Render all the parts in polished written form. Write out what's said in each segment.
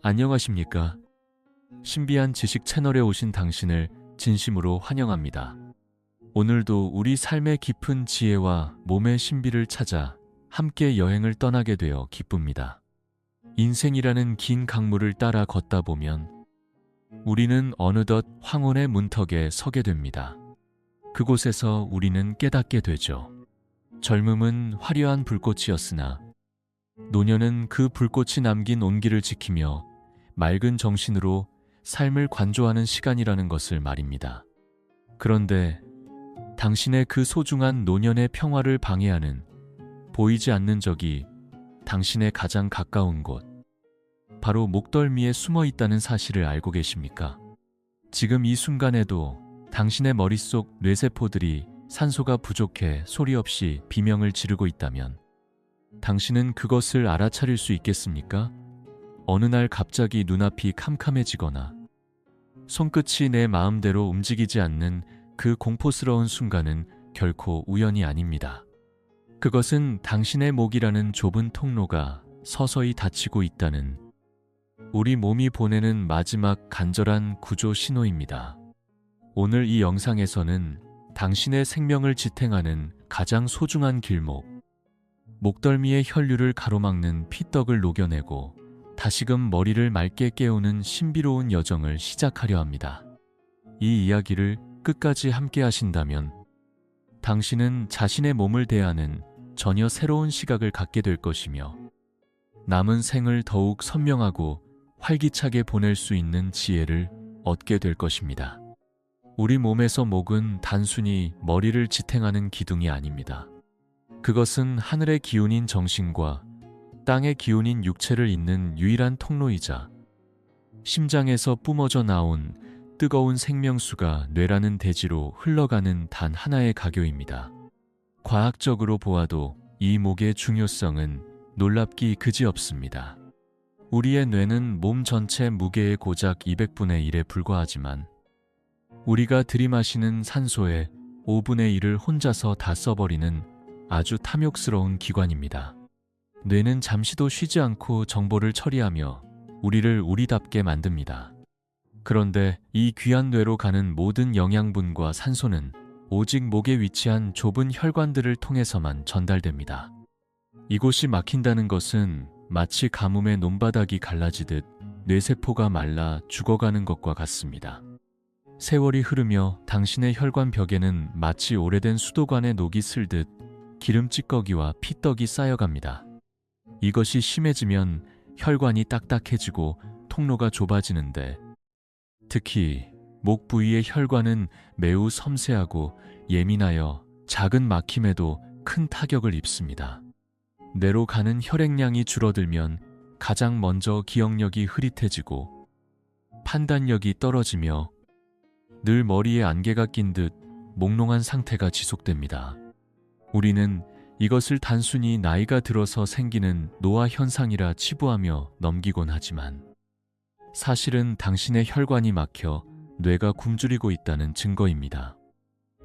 안녕하십니까? 신비한 지식 채널에 오신 당신을 진심으로 환영합니다. 오늘도 우리 삶의 깊은 지혜와 몸의 신비를 찾아 함께 여행을 떠나게 되어 기쁩니다. 인생이라는 긴 강물을 따라 걷다 보면 우리는 어느덧 황혼의 문턱에 서게 됩니다. 그곳에서 우리는 깨닫게 되죠. 젊음은 화려한 불꽃이었으나 노년은 그 불꽃이 남긴 온기를 지키며 맑은 정신으로 삶을 관조하는 시간이라는 것을 말입니다. 그런데 당신의 그 소중한 노년의 평화를 방해하는 보이지 않는 적이 당신의 가장 가까운 곳, 바로 목덜미에 숨어 있다는 사실을 알고 계십니까? 지금 이 순간에도 당신의 머릿속 뇌세포들이 산소가 부족해 소리 없이 비명을 지르고 있다면 당신은 그것을 알아차릴 수 있겠습니까? 어느 날 갑자기 눈앞이 캄캄해지거나 손끝이 내 마음대로 움직이지 않는 그 공포스러운 순간은 결코 우연이 아닙니다. 그것은 당신의 목이라는 좁은 통로가 서서히 닫히고 있다는 우리 몸이 보내는 마지막 간절한 구조 신호입니다. 오늘 이 영상에서는 당신의 생명을 지탱하는 가장 소중한 길목, 목덜미의 혈류를 가로막는 피떡을 녹여내고 다시금 머리를 맑게 깨우는 신비로운 여정을 시작하려 합니다. 이 이야기를 끝까지 함께 하신다면 당신은 자신의 몸을 대하는 전혀 새로운 시각을 갖게 될 것이며 남은 생을 더욱 선명하고 활기차게 보낼 수 있는 지혜를 얻게 될 것입니다. 우리 몸에서 목은 단순히 머리를 지탱하는 기둥이 아닙니다. 그것은 하늘의 기운인 정신과 땅의 기운인 육체를 잇는 유일한 통로이자 심장에서 뿜어져 나온 뜨거운 생명수가 뇌라는 대지로 흘러가는 단 하나의 가교입니다. 과학적으로 보아도 이 목의 중요성은 놀랍기 그지없습니다. 우리의 뇌는 몸 전체 무게의 고작 200분의 1에 불과하지만 우리가 들이마시는 산소의 5분의 1을 혼자서 다 써버리는 아주 탐욕스러운 기관입니다. 뇌는 잠시도 쉬지 않고 정보를 처리하며 우리를 우리답게 만듭니다. 그런데 이 귀한 뇌로 가는 모든 영양분과 산소는 오직 목에 위치한 좁은 혈관들을 통해서만 전달됩니다. 이곳이 막힌다는 것은 마치 가뭄에 논바닥이 갈라지듯 뇌세포가 말라 죽어가는 것과 같습니다. 세월이 흐르며 당신의 혈관 벽에는 마치 오래된 수도관에 녹이 슬듯 기름 찌꺼기와 피떡이 쌓여갑니다. 이것이 심해지면 혈관이 딱딱해지고 통로가 좁아지는데 특히 목 부위의 혈관은 매우 섬세하고 예민하여 작은 막힘에도 큰 타격을 입습니다. 뇌로 가는 혈액량이 줄어들면 가장 먼저 기억력이 흐릿해지고 판단력이 떨어지며 늘 머리에 안개가 낀 듯 몽롱한 상태가 지속됩니다. 우리는 이것을 단순히 나이가 들어서 생기는 노화 현상이라 치부하며 넘기곤 하지만 사실은 당신의 혈관이 막혀 뇌가 굶주리고 있다는 증거입니다.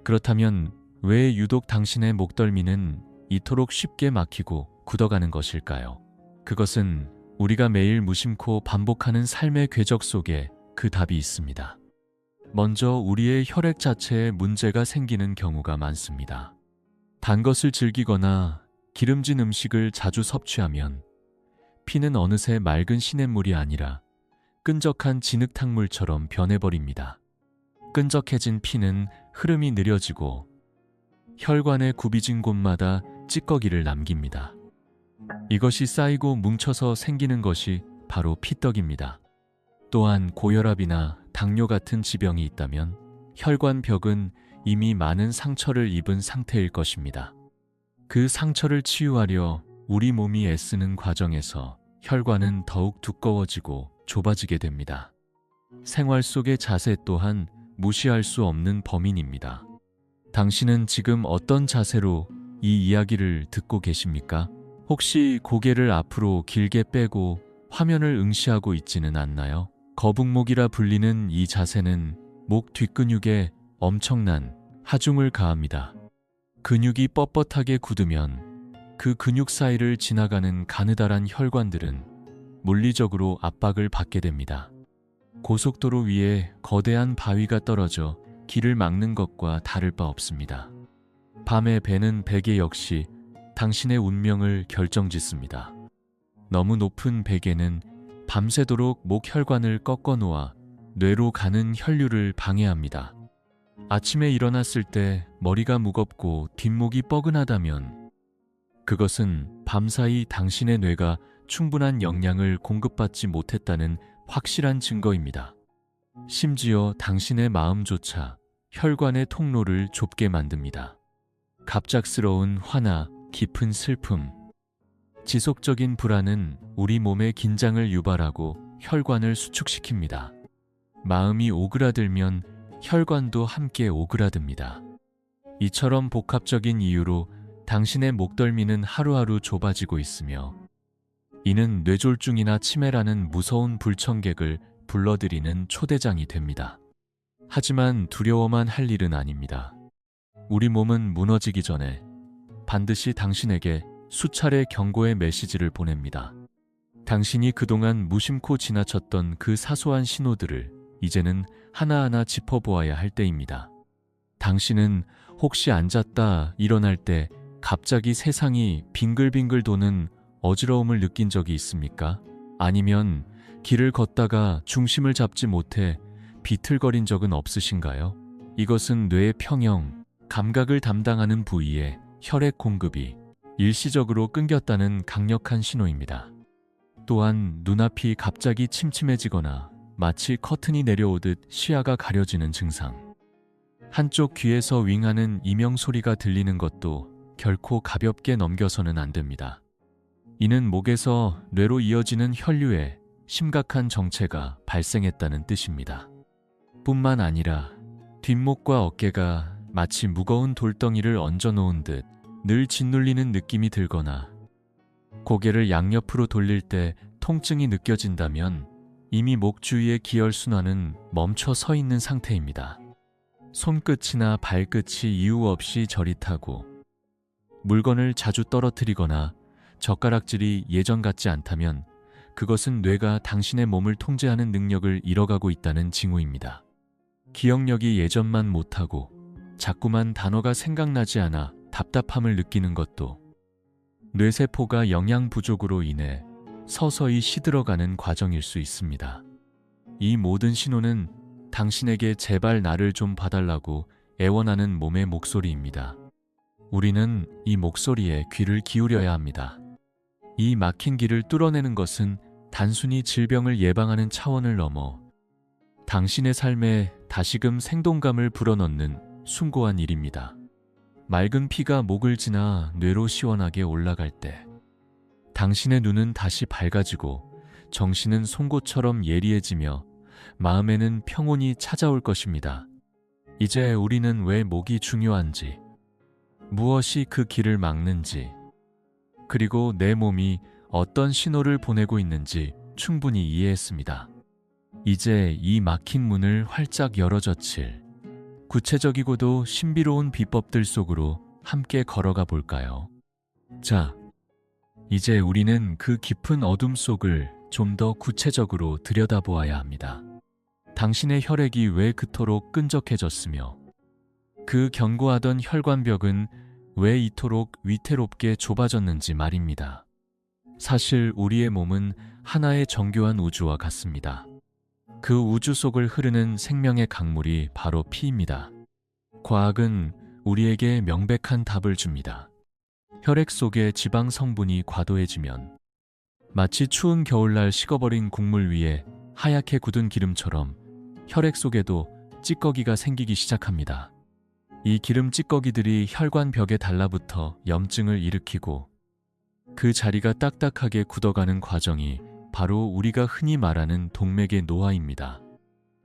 그렇다면 왜 유독 당신의 목덜미는 이토록 쉽게 막히고 굳어가는 것일까요? 그것은 우리가 매일 무심코 반복하는 삶의 궤적 속에 그 답이 있습니다. 먼저 우리의 혈액 자체에 문제가 생기는 경우가 많습니다. 단 것을 즐기거나 기름진 음식을 자주 섭취하면 피는 어느새 맑은 시냇물이 아니라 끈적한 진흙탕물처럼 변해버립니다. 끈적해진 피는 흐름이 느려지고 혈관에 굽이진 곳마다 찌꺼기를 남깁니다. 이것이 쌓이고 뭉쳐서 생기는 것이 바로 피떡입니다. 또한 고혈압이나 당뇨 같은 지병이 있다면 혈관 벽은 이미 많은 상처를 입은 상태일 것입니다. 그 상처를 치유하려 우리 몸이 애쓰는 과정에서 혈관은 더욱 두꺼워지고 좁아지게 됩니다. 생활 속의 자세 또한 무시할 수 없는 범인입니다. 당신은 지금 어떤 자세로 이 이야기를 듣고 계십니까? 혹시 고개를 앞으로 길게 빼고 화면을 응시하고 있지는 않나요? 거북목이라 불리는 이 자세는 목 뒷근육에 엄청난 하중을 가합니다. 근육이 뻣뻣하게 굳으면 그 근육 사이를 지나가는 가느다란 혈관들은 물리적으로 압박을 받게 됩니다. 고속도로 위에 거대한 바위가 떨어져 길을 막는 것과 다를 바 없습니다. 밤에 배는 베개 역시 당신의 운명을 결정짓습니다. 너무 높은 베개는 밤새도록 목혈관을 꺾어 놓아 뇌로 가는 혈류를 방해합니다. 아침에 일어났을 때 머리가 무겁고 뒷목이 뻐근하다면 그것은 밤사이 당신의 뇌가 충분한 영양을 공급받지 못했다는 확실한 증거입니다. 심지어 당신의 마음조차 혈관의 통로를 좁게 만듭니다. 갑작스러운 화나 깊은 슬픔, 지속적인 불안은 우리 몸의 긴장을 유발하고 혈관을 수축시킵니다. 마음이 오그라들면 혈관도 함께 오그라듭니다. 이처럼 복합적인 이유로 당신의 목덜미는 하루하루 좁아지고 있으며 이는 뇌졸중이나 치매라는 무서운 불청객을 불러들이는 초대장이 됩니다. 하지만 두려워만 할 일은 아닙니다. 우리 몸은 무너지기 전에 반드시 당신에게 수차례 경고의 메시지를 보냅니다. 당신이 그동안 무심코 지나쳤던 그 사소한 신호들을 이제는 하나하나 짚어보아야 할 때입니다. 당신은 혹시 앉았다 일어날 때 갑자기 세상이 빙글빙글 도는 어지러움을 느낀 적이 있습니까? 아니면 길을 걷다가 중심을 잡지 못해 비틀거린 적은 없으신가요? 이것은 뇌의 평형, 감각을 담당하는 부위에 혈액 공급이 일시적으로 끊겼다는 강력한 신호입니다. 또한 눈앞이 갑자기 침침해지거나 마치 커튼이 내려오듯 시야가 가려지는 증상. 한쪽 귀에서 윙하는 이명 소리가 들리는 것도 결코 가볍게 넘겨서는 안 됩니다. 이는 목에서 뇌로 이어지는 혈류에 심각한 정체가 발생했다는 뜻입니다. 뿐만 아니라 뒷목과 어깨가 마치 무거운 돌덩이를 얹어놓은 듯 늘 짓눌리는 느낌이 들거나 고개를 양옆으로 돌릴 때 통증이 느껴진다면 이미 목 주위의 기혈순환은 멈춰 서 있는 상태입니다. 손끝이나 발끝이 이유 없이 저릿하고 물건을 자주 떨어뜨리거나 젓가락질이 예전 같지 않다면 그것은 뇌가 당신의 몸을 통제하는 능력을 잃어가고 있다는 징후입니다. 기억력이 예전만 못하고 자꾸만 단어가 생각나지 않아 답답함을 느끼는 것도 뇌세포가 영양 부족으로 인해 서서히 시들어가는 과정일 수 있습니다. 이 모든 신호는 당신에게 제발 나를 좀 봐달라고 애원하는 몸의 목소리입니다. 우리는 이 목소리에 귀를 기울여야 합니다. 이 막힌 길을 뚫어내는 것은 단순히 질병을 예방하는 차원을 넘어 당신의 삶에 다시금 생동감을 불어넣는 숭고한 일입니다. 맑은 피가 목을 지나 뇌로 시원하게 올라갈 때 당신의 눈은 다시 밝아지고 정신은 송곳처럼 예리해지며 마음에는 평온이 찾아올 것입니다. 이제 우리는 왜 목이 중요한지, 무엇이 그 길을 막는지, 그리고 내 몸이 어떤 신호를 보내고 있는지 충분히 이해했습니다. 이제 이 막힌 문을 활짝 열어젖힐 구체적이고도 신비로운 비법들 속으로 함께 걸어가 볼까요? 자, 이제 우리는 그 깊은 어둠 속을 좀 더 구체적으로 들여다보아야 합니다. 당신의 혈액이 왜 그토록 끈적해졌으며 그 견고하던 혈관벽은 왜 이토록 위태롭게 좁아졌는지 말입니다. 사실 우리의 몸은 하나의 정교한 우주와 같습니다. 그 우주 속을 흐르는 생명의 강물이 바로 피입니다. 과학은 우리에게 명백한 답을 줍니다. 혈액 속의 지방 성분이 과도해지면 마치 추운 겨울날 식어버린 국물 위에 하얗게 굳은 기름처럼 혈액 속에도 찌꺼기가 생기기 시작합니다. 이 기름 찌꺼기들이 혈관 벽에 달라붙어 염증을 일으키고 그 자리가 딱딱하게 굳어가는 과정이 바로 우리가 흔히 말하는 동맥의 노화입니다.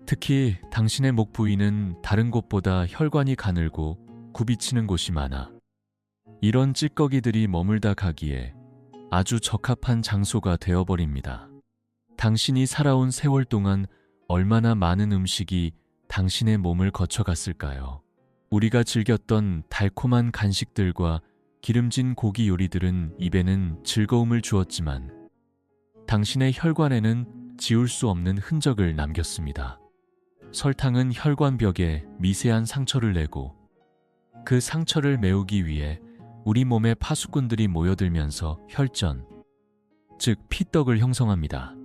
특히 당신의 목 부위는 다른 곳보다 혈관이 가늘고 굽이치는 곳이 많아 이런 찌꺼기들이 머물다 가기에 아주 적합한 장소가 되어버립니다. 당신이 살아온 세월 동안 얼마나 많은 음식이 당신의 몸을 거쳐갔을까요? 우리가 즐겼던 달콤한 간식들과 기름진 고기 요리들은 입에는 즐거움을 주었지만 당신의 혈관에는 지울 수 없는 흔적을 남겼습니다. 설탕은 혈관벽에 미세한 상처를 내고 그 상처를 메우기 위해 우리 몸에 파수꾼들이 모여들면서 혈전, 즉 피떡을 형성합니다.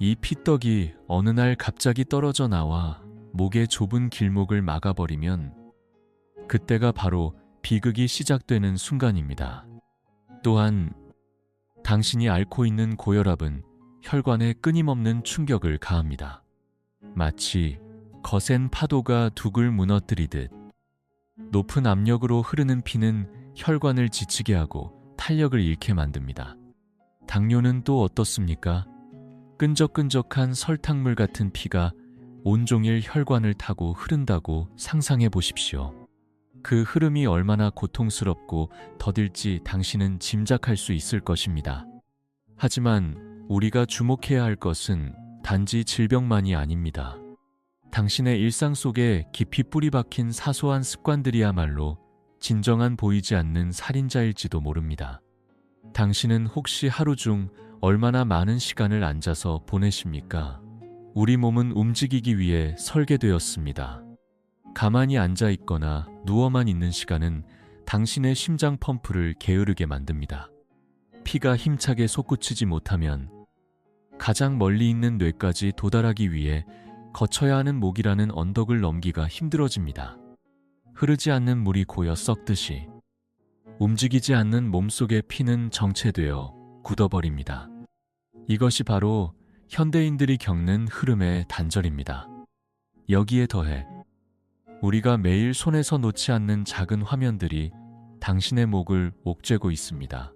이 피떡이 어느 날 갑자기 떨어져 나와 목의 좁은 길목을 막아버리면 그때가 바로 비극이 시작되는 순간입니다. 또한 당신이 앓고 있는 고혈압은 혈관에 끊임없는 충격을 가합니다. 마치 거센 파도가 둑을 무너뜨리듯 높은 압력으로 흐르는 피는 혈관을 지치게 하고 탄력을 잃게 만듭니다. 당뇨는 또 어떻습니까? 끈적끈적한 설탕물 같은 피가 온종일 혈관을 타고 흐른다고 상상해 보십시오. 그 흐름이 얼마나 고통스럽고 더딜지 당신은 짐작할 수 있을 것입니다. 하지만 우리가 주목해야 할 것은 단지 질병만이 아닙니다. 당신의 일상 속에 깊이 뿌리 박힌 사소한 습관들이야말로 진정한 보이지 않는 살인자일지도 모릅니다. 당신은 혹시 하루 중 얼마나 많은 시간을 앉아서 보내십니까? 우리 몸은 움직이기 위해 설계되었습니다. 가만히 앉아 있거나 누워만 있는 시간은 당신의 심장 펌프를 게으르게 만듭니다. 피가 힘차게 솟구치지 못하면 가장 멀리 있는 뇌까지 도달하기 위해 거쳐야 하는 목이라는 언덕을 넘기가 힘들어집니다. 흐르지 않는 물이 고여 썩듯이 움직이지 않는 몸속의 피는 정체되어 굳어버립니다. 이것이 바로 현대인들이 겪는 흐름의 단절입니다. 여기에 더해 우리가 매일 손에서 놓지 않는 작은 화면들이 당신의 목을 옥죄고 있습니다.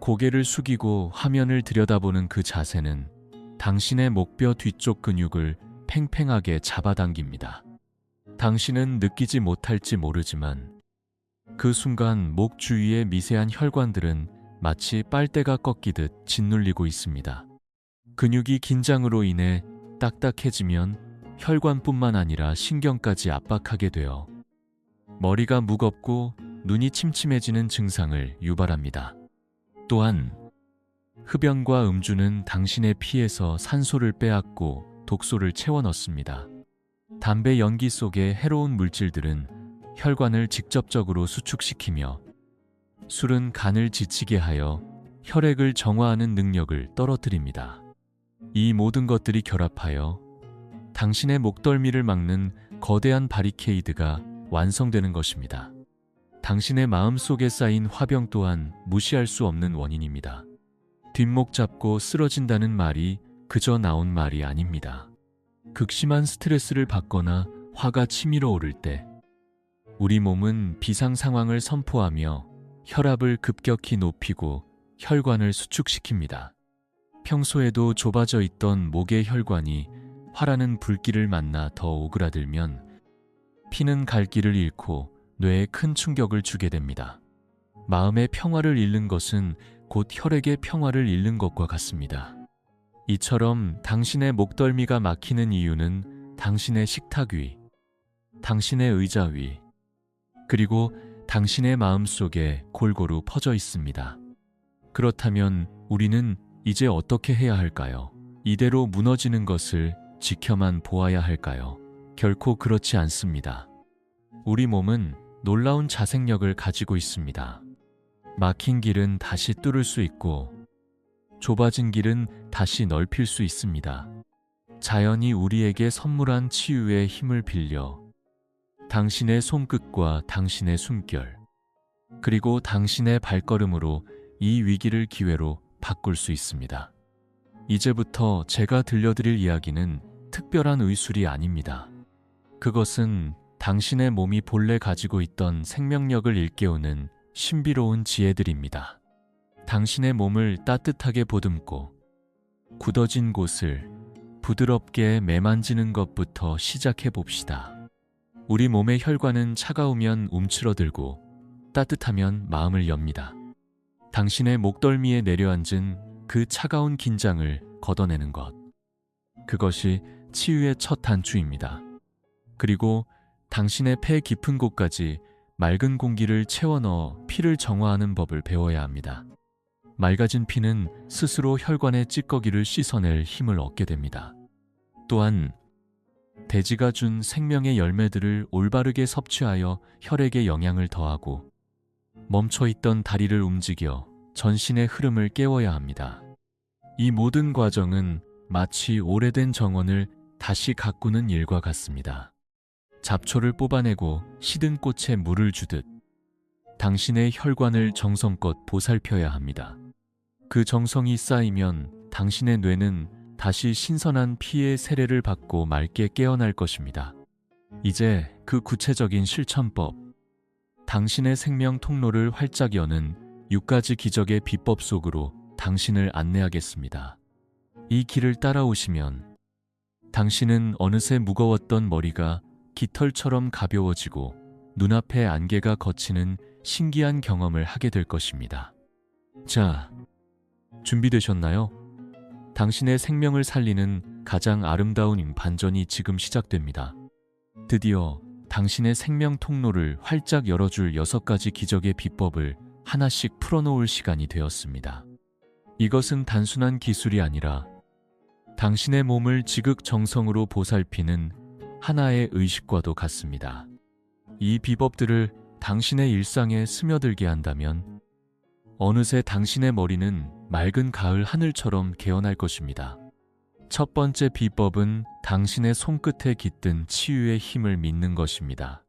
고개를 숙이고 화면을 들여다보는 그 자세는 당신의 목뼈 뒤쪽 근육을 팽팽하게 잡아당깁니다. 당신은 느끼지 못할지 모르지만 그 순간 목 주위의 미세한 혈관들은 마치 빨대가 꺾이듯 짓눌리고 있습니다. 근육이 긴장으로 인해 딱딱해지면 혈관뿐만 아니라 신경까지 압박하게 되어 머리가 무겁고 눈이 침침해지는 증상을 유발합니다. 또한 흡연과 음주는 당신의 피에서 산소를 빼앗고 독소를 채워 넣습니다. 담배 연기 속의 해로운 물질들은 혈관을 직접적으로 수축시키며 술은 간을 지치게 하여 혈액을 정화하는 능력을 떨어뜨립니다. 이 모든 것들이 결합하여 당신의 목덜미를 막는 거대한 바리케이드가 완성되는 것입니다. 당신의 마음속에 쌓인 화병 또한 무시할 수 없는 원인입니다. 뒷목 잡고 쓰러진다는 말이 그저 나온 말이 아닙니다. 극심한 스트레스를 받거나 화가 치밀어 오를 때 우리 몸은 비상 상황을 선포하며 혈압을 급격히 높이고 혈관을 수축시킵니다. 평소에도 좁아져 있던 목의 혈관이 화라는 불길을 만나 더 오그라들면 피는 갈 길을 잃고 뇌에 큰 충격을 주게 됩니다. 마음의 평화를 잃는 것은 곧 혈액의 평화를 잃는 것과 같습니다. 이처럼 당신의 목덜미가 막히는 이유는 당신의 식탁 위, 당신의 의자 위, 그리고 당신의 마음속에 골고루 퍼져 있습니다. 그렇다면 우리는 이제 어떻게 해야 할까요? 이대로 무너지는 것을 지켜만 보아야 할까요? 결코 그렇지 않습니다. 우리 몸은 놀라운 자생력을 가지고 있습니다. 막힌 길은 다시 뚫을 수 있고 좁아진 길은 다시 넓힐 수 있습니다. 자연이 우리에게 선물한 치유의 힘을 빌려 당신의 손끝과 당신의 숨결, 그리고 당신의 발걸음으로 이 위기를 기회로 바꿀 수 있습니다. 이제부터 제가 들려드릴 이야기는 특별한 의술이 아닙니다. 그것은 당신의 몸이 본래 가지고 있던 생명력을 일깨우는 신비로운 지혜들입니다. 당신의 몸을 따뜻하게 보듬고 굳어진 곳을 부드럽게 매만지는 것부터 시작해 봅시다. 우리 몸의 혈관은 차가우면 움츠러들고 따뜻하면 마음을 엽니다. 당신의 목덜미에 내려앉은 그 차가운 긴장을 걷어내는 것. 그것이 치유의 첫 단추입니다. 그리고 당신의 폐 깊은 곳까지 맑은 공기를 채워 넣어 피를 정화하는 법을 배워야 합니다. 맑아진 피는 스스로 혈관의 찌꺼기를 씻어낼 힘을 얻게 됩니다. 또한 대지가 준 생명의 열매들을 올바르게 섭취하여 혈액에 영양을 더하고 멈춰있던 다리를 움직여 전신의 흐름을 깨워야 합니다. 이 모든 과정은 마치 오래된 정원을 다시 가꾸는 일과 같습니다. 잡초를 뽑아내고 시든 꽃에 물을 주듯 당신의 혈관을 정성껏 보살펴야 합니다. 그 정성이 쌓이면 당신의 뇌는 다시 신선한 피의 세례를 받고 맑게 깨어날 것입니다. 이제 그 구체적인 실천법, 당신의 생명 통로를 활짝 여는 6가지 기적의 비법 속으로 당신을 안내하겠습니다. 이 길을 따라오시면 당신은 어느새 무거웠던 머리가 깃털처럼 가벼워지고 눈앞의 안개가 걷히는 신기한 경험을 하게 될 것입니다. 자, 준비되셨나요? 당신의 생명을 살리는 가장 아름다운 반전이 지금 시작됩니다. 드디어 당신의 생명 통로를 활짝 열어줄 6가지 기적의 비법을 하나씩 풀어놓을 시간이 되었습니다. 이것은 단순한 기술이 아니라 당신의 몸을 지극정성으로 보살피는 하나의 의식과도 같습니다. 이 비법들을 당신의 일상에 스며들게 한다면 어느새 당신의 머리는 맑은 가을 하늘처럼 개어날 것입니다. 첫 번째 비법은 당신의 손끝에 깃든 치유의 힘을 믿는 것입니다.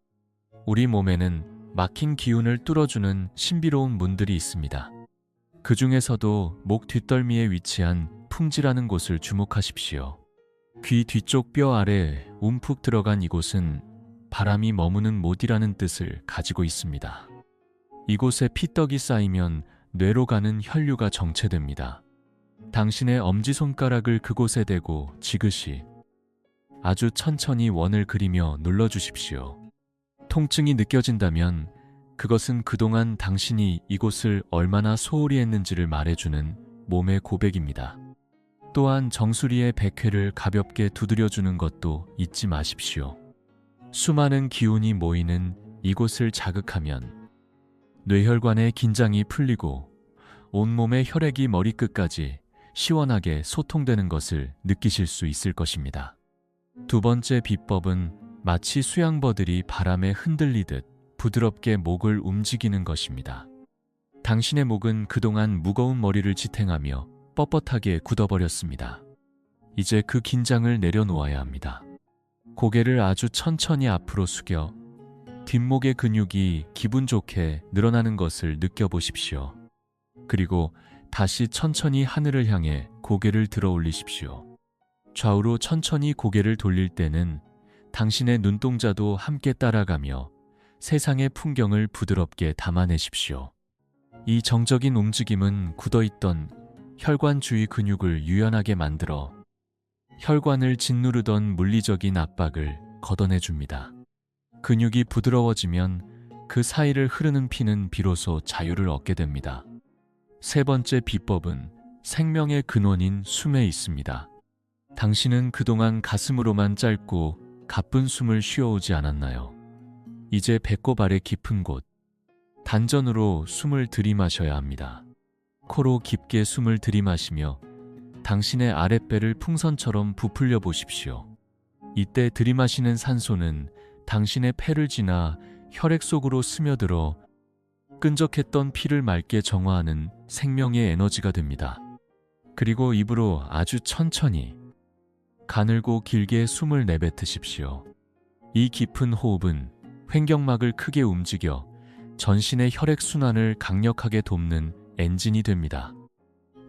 우리 몸에는 막힌 기운을 뚫어주는 신비로운 문들이 있습니다. 그 중에서도 목 뒷덜미에 위치한 풍지라는 곳을 주목하십시오. 귀 뒤쪽 뼈 아래 움푹 들어간 이곳은 바람이 머무는 못이라는 뜻을 가지고 있습니다. 이곳에 피떡이 쌓이면 뇌로 가는 혈류가 정체됩니다. 당신의 엄지손가락을 그곳에 대고 지그시 아주 천천히 원을 그리며 눌러주십시오. 통증이 느껴진다면 그것은 그동안 당신이 이곳을 얼마나 소홀히 했는지를 말해주는 몸의 고백입니다. 또한 정수리의 백회를 가볍게 두드려주는 것도 잊지 마십시오. 수많은 기운이 모이는 이곳을 자극하면 뇌혈관의 긴장이 풀리고 온몸의 혈액이 머리끝까지 시원하게 소통되는 것을 느끼실 수 있을 것입니다. 두 번째 비법은 마치 수양버들이 바람에 흔들리듯 부드럽게 목을 움직이는 것입니다. 당신의 목은 그동안 무거운 머리를 지탱하며 뻣뻣하게 굳어버렸습니다. 이제 그 긴장을 내려놓아야 합니다. 고개를 아주 천천히 앞으로 숙여 뒷목의 근육이 기분 좋게 늘어나는 것을 느껴보십시오. 그리고 다시 천천히 하늘을 향해 고개를 들어 올리십시오. 좌우로 천천히 고개를 돌릴 때는 당신의 눈동자도 함께 따라가며 세상의 풍경을 부드럽게 담아내십시오. 이 정적인 움직임은 굳어있던 혈관 주위 근육을 유연하게 만들어 혈관을 짓누르던 물리적인 압박을 걷어내줍니다. 근육이 부드러워지면 그 사이를 흐르는 피는 비로소 자유를 얻게 됩니다. 세 번째 비법은 생명의 근원인 숨에 있습니다. 당신은 그동안 가슴으로만 짧고 가쁜 숨을 쉬어오지 않았나요? 이제 배꼽 아래 깊은 곳, 단전으로 숨을 들이마셔야 합니다. 코로 깊게 숨을 들이마시며 당신의 아랫배를 풍선처럼 부풀려 보십시오. 이때 들이마시는 산소는 당신의 폐를 지나 혈액 속으로 스며들어 끈적했던 피를 맑게 정화하는 생명의 에너지가 됩니다. 그리고 입으로 아주 천천히 가늘고 길게 숨을 내뱉으십시오. 이 깊은 호흡은 횡격막을 크게 움직여 전신의 혈액순환을 강력하게 돕는 엔진이 됩니다.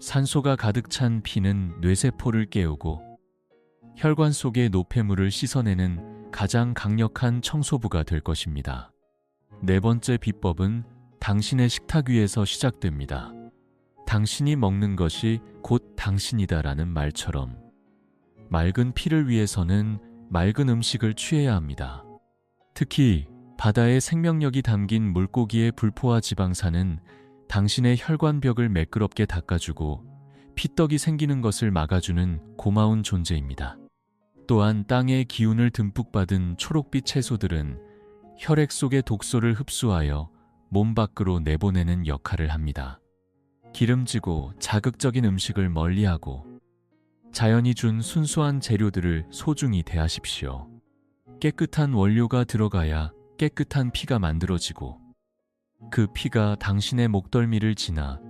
산소가 가득 찬 피는 뇌세포를 깨우고 혈관 속의 노폐물을 씻어내는 가장 강력한 청소부가 될 것입니다. 네 번째 비법은 당신의 식탁 위에서 시작됩니다. 당신이 먹는 것이 곧 당신이다라는 말처럼 맑은 피를 위해서는 맑은 음식을 취해야 합니다. 특히 바다의 생명력이 담긴 물고기의 불포화 지방산은 당신의 혈관벽을 매끄럽게 닦아주고 피떡이 생기는 것을 막아주는 고마운 존재입니다. 또한 땅의 기운을 듬뿍 받은 초록빛 채소들은 혈액 속의 독소를 흡수하여 몸 밖으로 내보내는 역할을 합니다. 기름지고 자극적인 음식을 멀리하고 자연이 준 순수한 재료들을 소중히 대하십시오. 깨끗한 원료가 들어가야 깨끗한 피가 만들어지고 그 피가 당신의 목덜미를 지나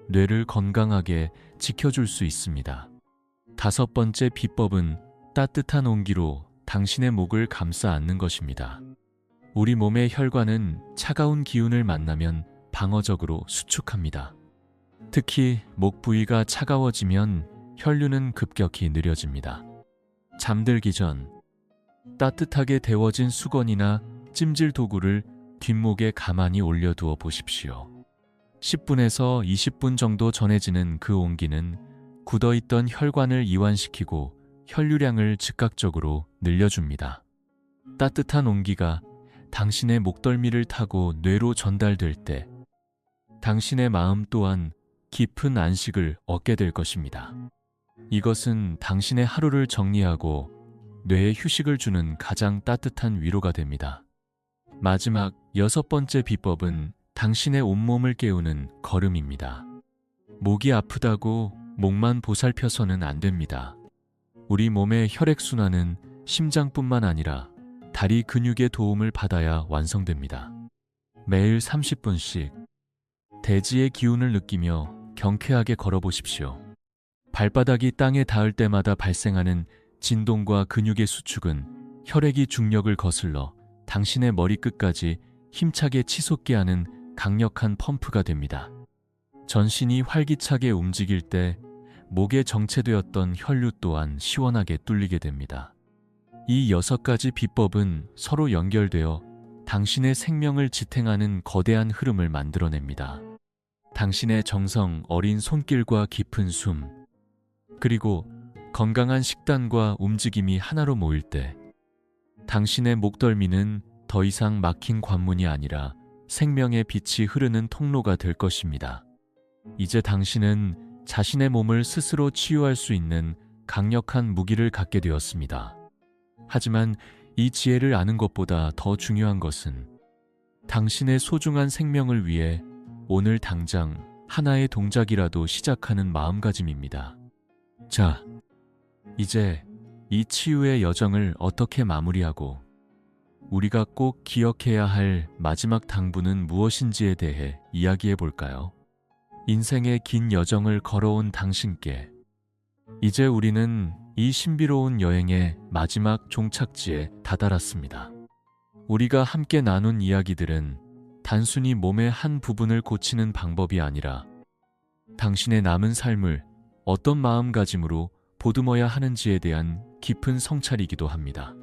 뇌를 건강하게 지켜줄 수 있습니다. 5번째 비법은 따뜻한 온기로 당신의 목을 감싸 안는 것입니다. 우리 몸의 혈관은 차가운 기운을 만나면 방어적으로 수축합니다. 특히 목 부위가 차가워지면 혈류는 급격히 느려집니다. 잠들기 전 따뜻하게 데워진 수건이나 찜질 도구를 뒷목에 가만히 올려두어 보십시오. 10분에서 20분 정도 전해지는 그 온기는 굳어있던 혈관을 이완시키고 혈류량을 즉각적으로 늘려줍니다. 따뜻한 온기가 당신의 목덜미를 타고 뇌로 전달될 때 당신의 마음 또한 깊은 안식을 얻게 될 것입니다. 이것은 당신의 하루를 정리하고 뇌에 휴식을 주는 가장 따뜻한 위로가 됩니다. 마지막 6번째 비법은 당신의 온몸을 깨우는 걸음입니다. 목이 아프다고 목만 보살펴서는 안 됩니다. 우리 몸의 혈액순환은 심장뿐만 아니라 다리 근육의 도움을 받아야 완성됩니다. 매일 30분씩 대지의 기운을 느끼며 경쾌하게 걸어보십시오. 발바닥이 땅에 닿을 때마다 발생하는 진동과 근육의 수축은 혈액이 중력을 거슬러 당신의 머리끝까지 힘차게 치솟게 하는 강력한 펌프가 됩니다. 전신이 활기차게 움직일 때 목에 정체되었던 혈류 또한 시원하게 뚫리게 됩니다. 이 6가지 비법은 서로 연결되어 당신의 생명을 지탱하는 거대한 흐름을 만들어냅니다. 당신의 정성, 어린 손길과 깊은 숨, 그리고 건강한 식단과 움직임이 하나로 모일 때 당신의 목덜미는 더 이상 막힌 관문이 아니라 생명의 빛이 흐르는 통로가 될 것입니다. 이제 당신은 자신의 몸을 스스로 치유할 수 있는 강력한 무기를 갖게 되었습니다. 하지만 이 지혜를 아는 것보다 더 중요한 것은 당신의 소중한 생명을 위해 오늘 당장 하나의 동작이라도 시작하는 마음가짐입니다. 자, 이제 이 치유의 여정을 어떻게 마무리하고 우리가 꼭 기억해야 할 마지막 당부는 무엇인지에 대해 이야기해 볼까요? 인생의 긴 여정을 걸어온 당신께 이제 우리는 이 신비로운 여행의 마지막 종착지에 다다랐습니다. 우리가 함께 나눈 이야기들은 단순히 몸의 한 부분을 고치는 방법이 아니라 당신의 남은 삶을 어떤 마음가짐으로 보듬어야 하는지에 대한 깊은 성찰이기도 합니다.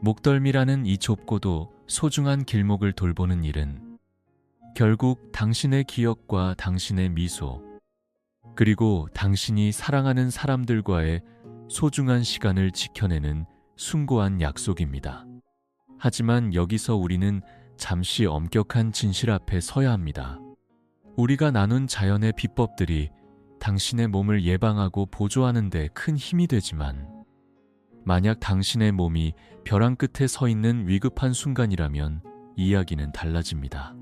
목덜미라는 이 좁고도 소중한 길목을 돌보는 일은 결국 당신의 기억과 당신의 미소, 그리고 당신이 사랑하는 사람들과의 소중한 시간을 지켜내는 숭고한 약속입니다. 하지만 여기서 우리는 잠시 엄격한 진실 앞에 서야 합니다. 우리가 나눈 자연의 비법들이 당신의 몸을 예방하고 보조하는 데 큰 힘이 되지만 만약 당신의 몸이 벼랑 끝에 서 있는 위급한 순간이라면 이야기는 달라집니다.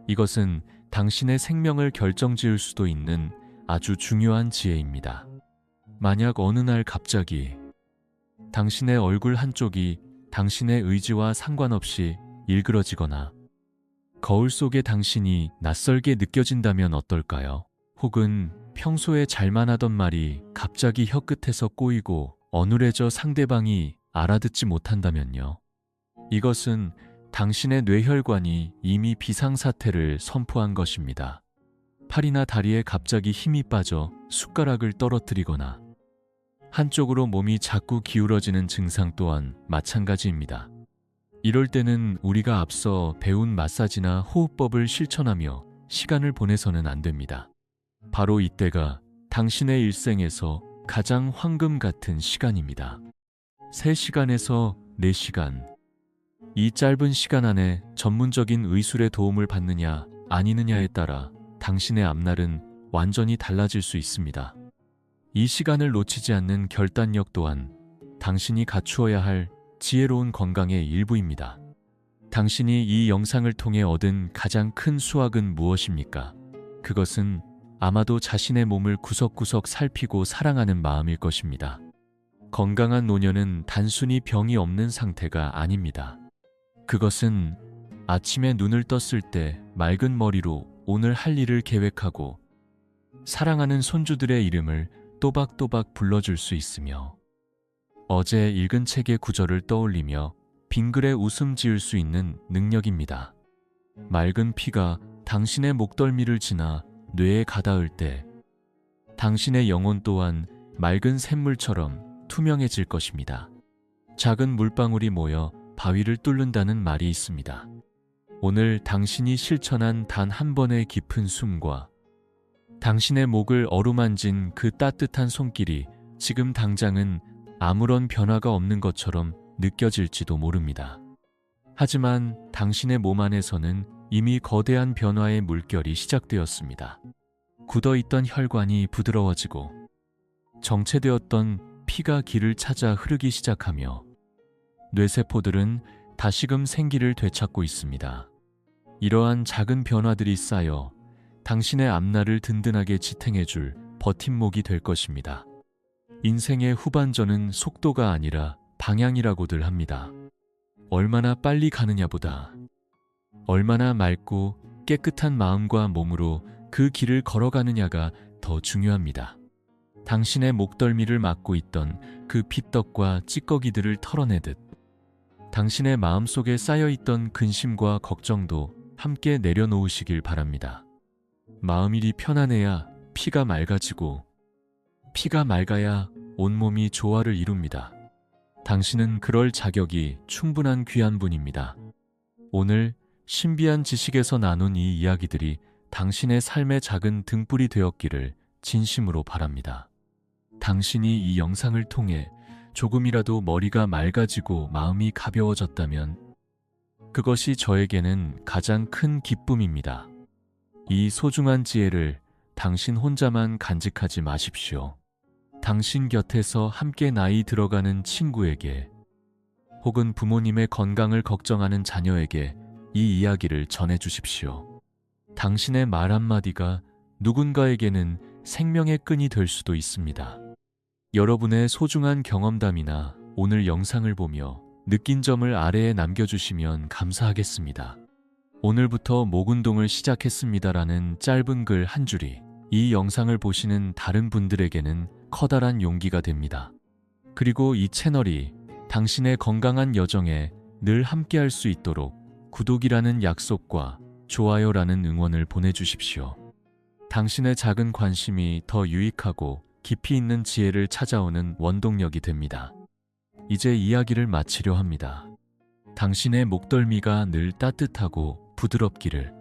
이것은 당신의 생명을 결정지을 수도 있는 아주 중요한 지혜입니다. 만약 어느 날 갑자기 당신의 얼굴 한쪽이 당신의 의지와 상관없이 일그러지거나 거울 속의 당신이 낯설게 느껴진다면 어떨까요? 혹은 평소에 잘만 하던 말이 갑자기 혀끝에서 꼬이고 어눌해져 상대방이 알아듣지 못한다면요. 이것은 당신의 뇌혈관이 이미 비상사태를 선포한 것입니다. 팔이나 다리에 갑자기 힘이 빠져 숟가락을 떨어뜨리거나 한쪽으로 몸이 자꾸 기울어지는 증상 또한 마찬가지입니다. 이럴 때는 우리가 앞서 배운 마사지나 호흡법을 실천하며 시간을 보내서는 안 됩니다. 바로 이때가 당신의 일생에서 가장 황금 같은 시간입니다. 3시간에서 4시간. 이 짧은 시간 안에 전문적인 의술의 도움을 받느냐 아니느냐에 따라 당신의 앞날은 완전히 달라질 수 있습니다. 이 시간을 놓치지 않는 결단력 또한 당신이 갖추어야 할 지혜로운 건강의 일부입니다. 당신이 이 영상을 통해 얻은 가장 큰 수확은 무엇입니까? 그것은 아마도 자신의 몸을 구석구석 살피고 사랑하는 마음일 것입니다. 건강한 노년은 단순히 병이 없는 상태가 아닙니다. 그것은 아침에 눈을 떴을 때 맑은 머리로 오늘 할 일을 계획하고 사랑하는 손주들의 이름을 또박또박 불러줄 수 있으며 어제 읽은 책의 구절을 떠올리며 빙글에 웃음 지을 수 있는 능력입니다. 맑은 피가 당신의 목덜미를 지나 뇌에 가닿을 때 당신의 영혼 또한 맑은 샘물처럼 투명해질 것입니다. 작은 물방울이 모여 바위를 뚫는다는 말이 있습니다. 오늘 당신이 실천한 단 한 번의 깊은 숨과 당신의 목을 어루만진 그 따뜻한 손길이 지금 당장은 아무런 변화가 없는 것처럼 느껴질지도 모릅니다. 하지만 당신의 몸 안에서는 이미 거대한 변화의 물결이 시작되었습니다. 굳어있던 혈관이 부드러워지고 정체되었던 피가 길을 찾아 흐르기 시작하며 뇌세포들은 다시금 생기를 되찾고 있습니다. 이러한 작은 변화들이 쌓여 당신의 앞날을 든든하게 지탱해줄 버팀목이 될 것입니다. 인생의 후반전은 속도가 아니라 방향이라고들 합니다. 얼마나 빨리 가느냐보다 얼마나 맑고 깨끗한 마음과 몸으로 그 길을 걸어가느냐가 더 중요합니다. 당신의 목덜미를 막고 있던 그 핏떡과 찌꺼기들을 털어내듯 당신의 마음속에 쌓여있던 근심과 걱정도 함께 내려놓으시길 바랍니다. 마음이 편안해야 피가 맑아지고 피가 맑아야 온몸이 조화를 이룹니다. 당신은 그럴 자격이 충분한 귀한 분입니다. 오늘 신비한 지식에서 나눈 이 이야기들이 당신의 삶의 작은 등불이 되었기를 진심으로 바랍니다. 당신이 이 영상을 통해 조금이라도 머리가 맑아지고 마음이 가벼워졌다면 그것이 저에게는 가장 큰 기쁨입니다. 이 소중한 지혜를 당신 혼자만 간직하지 마십시오. 당신 곁에서 함께 나이 들어가는 친구에게 혹은 부모님의 건강을 걱정하는 자녀에게 이 이야기를 전해주십시오. 당신의 말 한마디가 누군가에게는 생명의 끈이 될 수도 있습니다. 여러분의 소중한 경험담이나 오늘 영상을 보며 느낀 점을 아래에 남겨주시면 감사하겠습니다. 오늘부터 목 운동을 시작했습니다라는 짧은 글 한 줄이 이 영상을 보시는 다른 분들에게는 커다란 용기가 됩니다. 그리고 이 채널이 당신의 건강한 여정에 늘 함께할 수 있도록 구독이라는 약속과 좋아요라는 응원을 보내주십시오. 당신의 작은 관심이 더 유익하고 깊이 있는 지혜를 찾아오는 원동력이 됩니다. 이제 이야기를 마치려 합니다. 당신의 목덜미가 늘 따뜻하고 부드럽기를,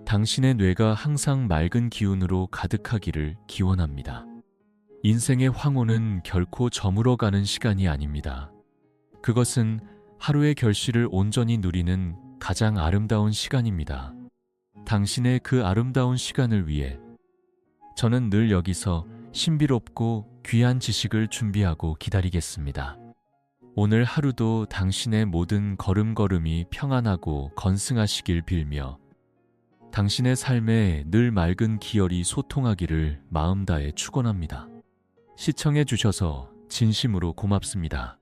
당신의 뇌가 항상 맑은 기운으로 가득하기를 기원합니다. 인생의 황혼은 결코 저물어가는 시간이 아닙니다. 그것은 하루의 결실을 온전히 누리는 가장 아름다운 시간입니다. 당신의 그 아름다운 시간을 위해 저는 늘 여기서 신비롭고 귀한 지식을 준비하고 기다리겠습니다. 오늘 하루도 당신의 모든 걸음걸음이 평안하고 건승하시길 빌며 당신의 삶에 늘 맑은 기열이 소통하기를 마음 다해 축원합니다. 시청해 주셔서 진심으로 고맙습니다.